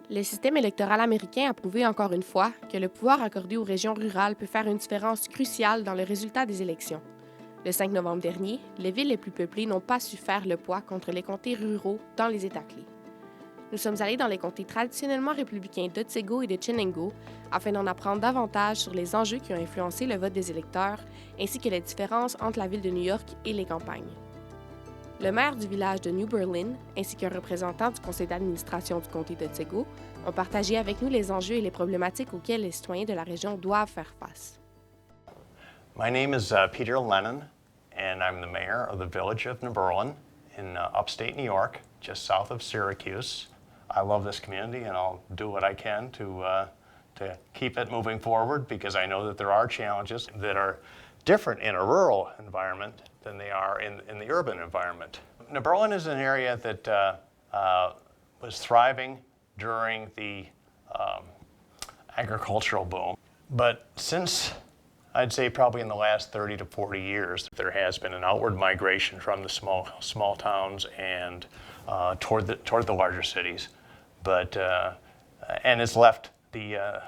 Le système électoral américain a prouvé encore une fois que le pouvoir accordé aux régions rurales peut faire une différence cruciale dans le résultat des élections. Le 5 novembre dernier, les villes les plus peuplées n'ont pas su faire le poids contre les comtés ruraux dans les États clés. Nous sommes allés dans les comtés traditionnellement républicains d'Otsego et de Chenango afin d'en apprendre davantage sur les enjeux qui ont influencé le vote des électeurs ainsi que les différences entre la ville de New York et les campagnes. Le maire du village de New Berlin, ainsi qu'un représentant du conseil d'administration du comté d'Otsego, ont partagé avec nous les enjeux et les problématiques auxquelles les citoyens de la région doivent faire face. My name is Peter Lennon, and I'm the mayor of the village of New Berlin in upstate New York, just south of Syracuse. I love this community, and I'll do what I can to keep it moving forward because I know that there are challenges that are different in a rural environment than they are in the urban environment. New Berlin is an area that was thriving during the agricultural boom. But since, I'd say probably in the last 30 to 40 years, there has been an outward migration from the small towns and toward the larger cities. But and it's left the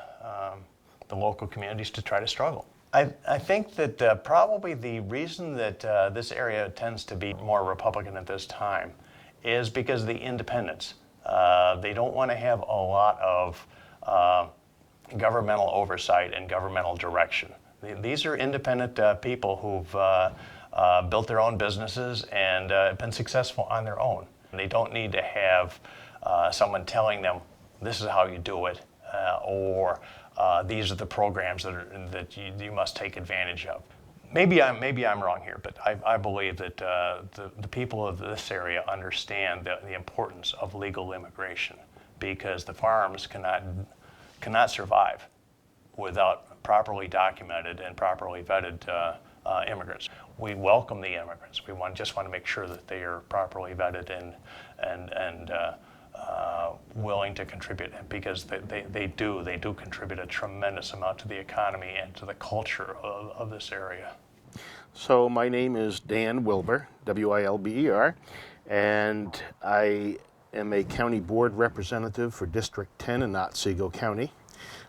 local communities to try to struggle. I think that probably the reason that this area tends to be more Republican at this time is because of the independents. They don't want to have a lot of governmental oversight and governmental direction. These are independent people who've built their own businesses and been successful on their own. They don't need to have someone telling them, this is how you do it, or these are the programs that you must take advantage of. Maybe I'm wrong here, but I believe that the people of this area understand the importance of legal immigration because the farms cannot survive without properly documented and properly vetted immigrants. We welcome the immigrants. We just want to make sure that they are properly vetted and willing to contribute because they do contribute a tremendous amount to the economy and to the culture of this area. So my name is Dan Wilber, W-I-L-B-E-R, and I am a county board representative for District 10 in Otsego County,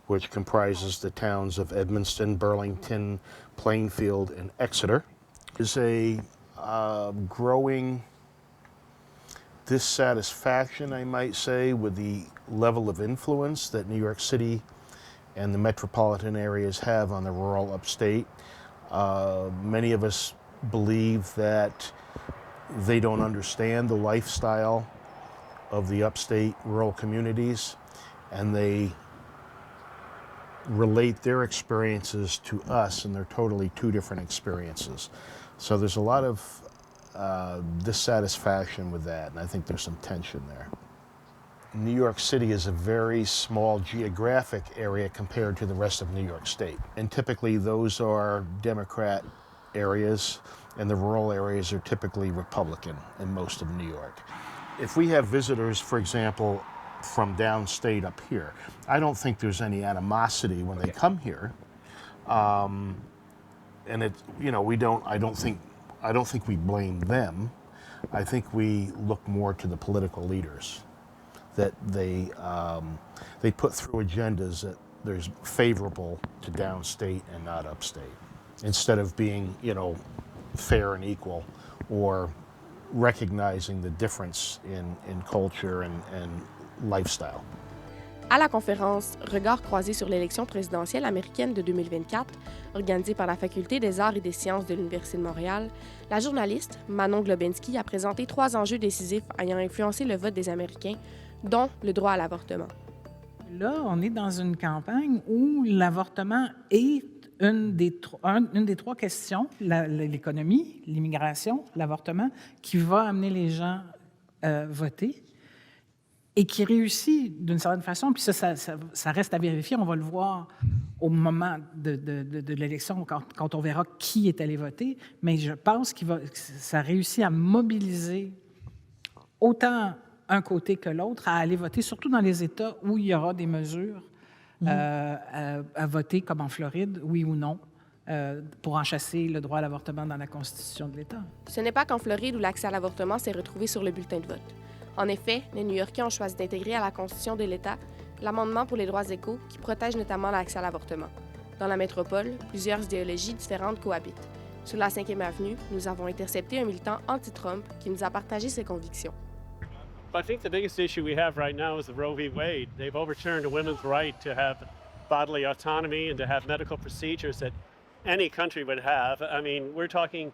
which comprises the towns of Edmonston, Burlington, Plainfield, and Exeter. There's a growing dissatisfaction, I might say, with the level of influence that New York City and the metropolitan areas have on the rural upstate. Many of us believe that they don't understand the lifestyle of the upstate rural communities, and they relate their experiences to us, and they're totally two different experiences. So there's a lot of dissatisfaction with that, and I think there's some tension there. New York City is a very small geographic area compared to the rest of New York State. And typically those are Democrat areas, and the rural areas are typically Republican in most of New York. If we have visitors, for example, from downstate up here, I don't think there's any animosity when they come here. And it, you know, I don't think we blame them. I think we look more to the political leaders, that they put through agendas that there's favorable to downstate and not upstate, instead of being, you know, fair and equal, or recognizing the difference in culture and lifestyle. À la conférence « Regards croisés sur l'élection présidentielle américaine de 2024 », organisée par la Faculté des arts et des sciences de l'Université de Montréal, la journaliste Manon Globensky a présenté 3 enjeux décisifs ayant influencé le vote des Américains, dont le droit à l'avortement. Là, on est dans une campagne où l'avortement est une des 3 questions, l'économie, l'immigration, l'avortement, qui va amener les gens voter. Et qui réussit d'une certaine façon, puis ça reste à vérifier, on va le voir au moment de l'élection, quand on verra qui est allé voter, mais je pense que ça réussit à mobiliser autant un côté que l'autre, à aller voter, surtout dans les États où il y aura des mesures à voter, comme en Floride, oui ou non, pour enchasser le droit à l'avortement dans la Constitution de l'État. Ce n'est pas qu'en Floride où l'accès à l'avortement s'est retrouvé sur le bulletin de vote. En effet, les New-Yorkais ont choisi d'intégrer à la Constitution de l'État l'amendement pour les droits égaux qui protège notamment l'accès à l'avortement. Dans la métropole, plusieurs idéologies différentes cohabitent. Sur la 5e avenue, nous avons intercepté un militant anti-Trump qui nous a partagé ses convictions. I think the biggest issue we have right now is the Roe v. Wade. They've overturned a woman's right to have bodily autonomy and to have medical procedures that any country would have. I mean, we're talking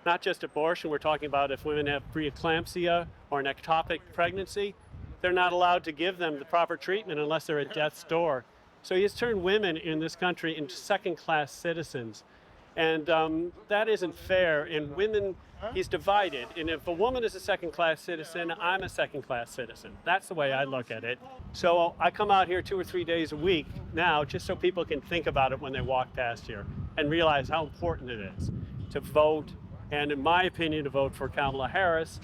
not just abortion, we're talking about if women have preeclampsia or an ectopic pregnancy, they're not allowed to give them the proper treatment unless they're at death's door. So he has turned women in this country into second-class citizens. And that isn't fair. And women, he's divided. And if a woman is a second-class citizen, I'm a second-class citizen. That's the way I look at it. So I come out here 2 or 3 days a week now just so people can think about it when they walk past here and realize how important it is to vote, and in my opinion, to vote for Kamala Harris.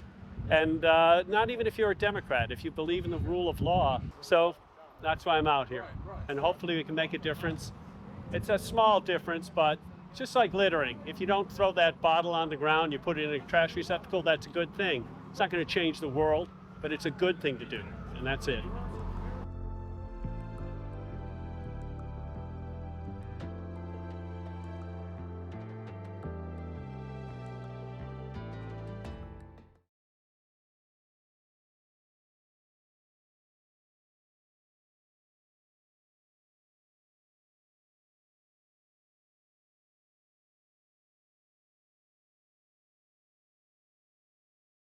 And not even if you're a Democrat, if you believe in the rule of law. So that's why I'm out here. And hopefully we can make a difference. It's a small difference, but just like littering. If you don't throw that bottle on the ground, you put it in a trash receptacle, that's a good thing. It's not going to change the world, but it's a good thing to do, and that's it.